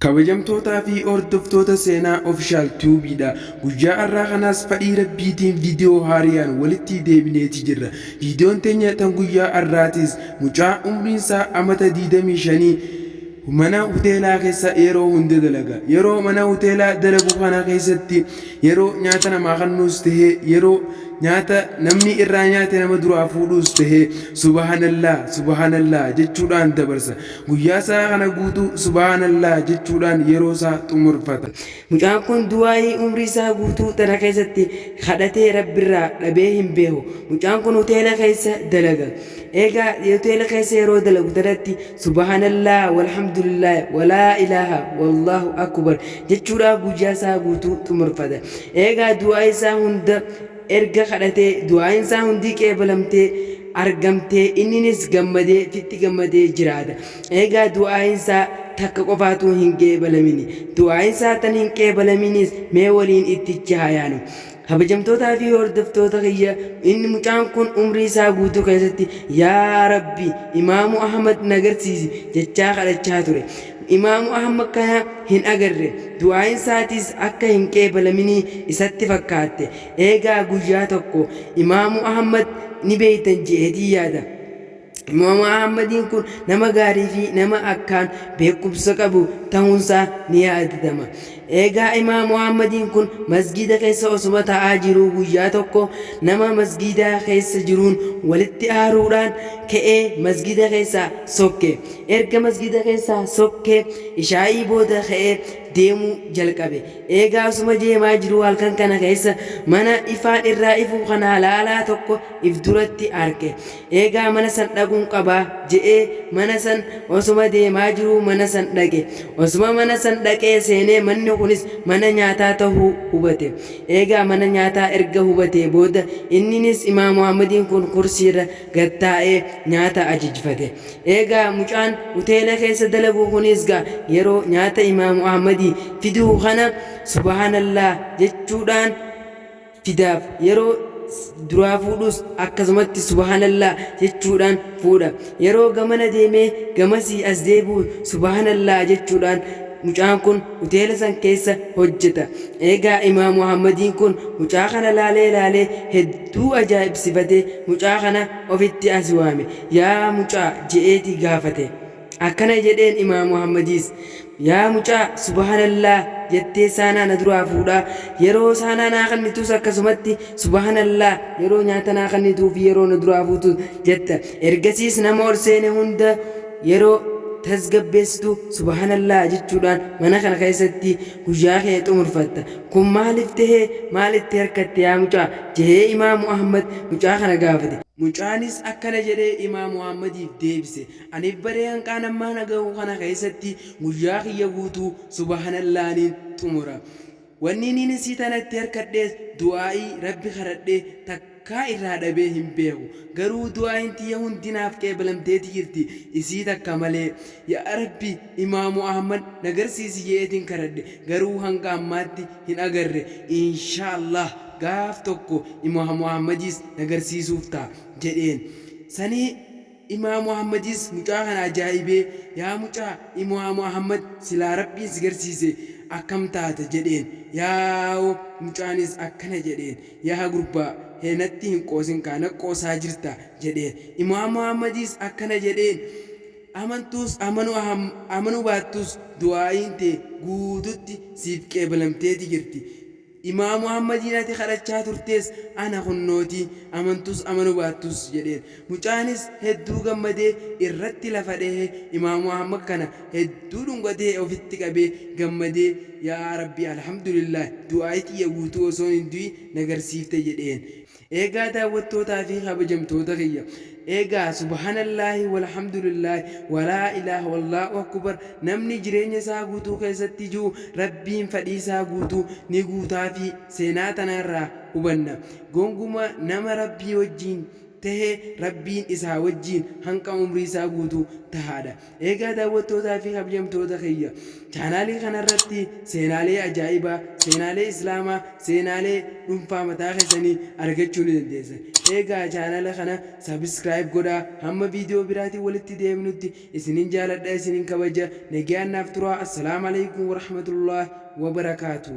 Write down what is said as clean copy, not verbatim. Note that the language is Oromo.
kabajamtootaa fi hordoftoota seenaa ofishaal tuubiidha. Guyyaa har'aa kanaas fedhii rabbiitiin viidiyoo haariyaan walitti deebineeti jirra. Viidiyoon teenya tan guyyaa har'aatis mucaa umriin isaa amata 25 mana hoteelaa keessa yeroo hunda dalaga. Yeroo mana hoteelaa dalagu kana keessatti yeroo nyaata namaa kennuus tahee yeroo nyaata namni irraa nyaate nama duraa fuudhuus tahee subhanallah jechuudhaan dabarsa. Guyyaa isaa kana guutuu subhanallah jechuudhaan yeroo isaa xumurfata. Mucaan kun du'aa'ii umrii isaa guutuu tana keessatti kadhatee rabbirraa dhabee hin beeku. Mucaan kun hoteela keessa dalaga. Egaa hoteela keessa yeroo dalagu tanatti subhanallah walhamdulillah walaa ilaaha wallahu akbar jechuudhaan guyyaa isaa guutuu xumurfata. Egaa du'aa'ii isaa hunda erga kadhatee du'aan isaa hundi qeebalamtee argamtee inninis gammadee fitti gammadee jiraata. Egaa du'aan isaa takka qofaatu hin qeebalamini. Du'aan isaa tan hin qeebalaminis mee waliin itti hayaanu. Kabajamtootaa fi hordoftoota kiyya inni mucaan kun umrii isaa guutuu keessatti yaa Rabbi Imaamu Ahmad nagarsiisi jechaa kadhachaa ture. Imaamu Ahmad kana hin agarre du'aan isaatis akka hin qeebalaminii isatti fakkaatte. Eegaa guyyaa tokko Imaamu Ahmad ni beeytan jeetii yaada. Imaamu Ahmadiin kun nama gaarii fi nama akkaan beekumsa qabu ta'uunsaa ni yaadatama. Eegaa Imaamu Ahmadiin kun masgida keessa osuma ta'aa jiru guyyaa tokko nama masgida keessa jiruun walitti aaruudhaan ka'ee masgida keessaa sokke. Erga masgida keessaa sokkee ishaa'ii booda ka'ee deemuu jalqabe. Eegaa osuma deemaa jiru halkan kana keessa mana ifaan irraa ifu kana laalaa tokko if duratti arge. Eegaa mana san dhaquun qabaa je'ee mana san osuma deemaa jiru mana san dhaqe. Osuma mana san dhaqee seenee manni kunis mana nyaataa ta'uu hubate. Eegaa mana nyaataa erga hubate booda inninis Imaamu Ahmadiin kun kursiirra gad taa'ee nyaata ajajfate. Eegaa mucaan hoteela keessa dalagu kunis yeroo nyaata Imaamu Ahmadii fiduu kana subhanallah jechuudhaan fidaaf. Yeroo duraa fuudhus akkasumatti subhanallah jechuudhaan fuudha. Yeroo gamana deemee gamasii as deebi'u subhanallah jechuudhaan mucaan kun hoteela san keessa hojjeta. Eegaa Imaamu Ahmadiin kun mucaa kana laalee hedduu ajaa'ibsifatee mucaa kana ofitti as waame. Yaa mucaa je'eeti gaafate. Akkana jedheen Imaamu Ahmadiis yaa mucaa subhanallah jettee saanaa na duraa fuudhaa. Yeroo saanaa naa kennitus akkasumatti subhanallah yeroo nyaata naa kennituu fi yeroo na duraa fuutu jetta. Ergasiis nama ol seene hunda yeroo tasgabbeessitu subhanallah jechuudhaan mana kana keessatti guyyaa kee xumurfatta. Kun maaliif tahee maalitti harkatte yaa mucaa jehee Imaamu Ahmad mucaa kana gaafate. Mucaanis akkana jedhee Imaamu Ahmadiif deebise. Ani baree hanqaan ammaa nagahu kana keessatti guyyaa kiyya guutuu subhanallahiin xumura. Wanni inni si tanatti harkadhees du'aa'ii rabbi kadhadhee takkaa irraa dhabee hin beeku. Garuu du'aa'iin tiyya hundinaaf qeebalamteeti jirti isii takka malee. Yaa Rabbi Imaamu Ahmad nagarsiisi jeetiin kadhadhe garuu hanga ammaatti hin agarre. Inshaallah gaaf tokko Imaamu Ahmadis nagarsiisuuf ta'a jedheen. Sanii Imaamu Ahmadis mucaa kana ajaa'ibee yaa mucaa Imaamu Ahmad silaa Rabbiin si garsiise akkam taata jedheen. Yaa mucaanis akkana jedheen yaa gurbaa heenatti hin qoosin kaana qoosaa jirta jedheen. Imaamu Ahmadis akkana jedheen amantus amanuu baattus du'aa'iin tee guututti siif qeebalamteeti jirti. Imaamu Ahmadiin ati kadhachaa turtees ana kunnooti amantus amanuu baattus jedheen. Mucaanis hedduu gammadee irratti lafa dhahee Imaamu Ahmad kana hedduu dhungatee ofitti qabee gammadee yaa Rabbi alhamdulillah du'aa'ii tiyya guutuu osoo hin du'i nagarsiifte jedheen. Eegaa daawwattootaa fi kabajamtoota kiyya eegaa subhanallahi walhamdulillahi walaa ilaaha wallahu akbar namni jireenya isaa guutuu keessatti jiru Rabbiin fedhii isaa guutuu ni guutaa fi seenaa tanarraa hubanna. Gonguma nama Rabbii wajjin tahee rabbiin isaa wajjiin hanqa umrii isaa guutuu tahaadha. Eegaa daawwattootaa fi kabajamtoota kiyya chaanaalii kanarratti seenaalee ajaa'ibaa, seenaalee islaamaa, seenaalee dhuunfaa mataa keessanii argachuu ni dandeessan. Eegaa chaanaala kana subscribe godhaa. Hamma viidiyoo biraatiin walitti deemnutti isinin jaaladha, isinin kabaja. Nagaan naaf turaa. Assalaamu alaykum wa rahmatullahi wa barakaatuh.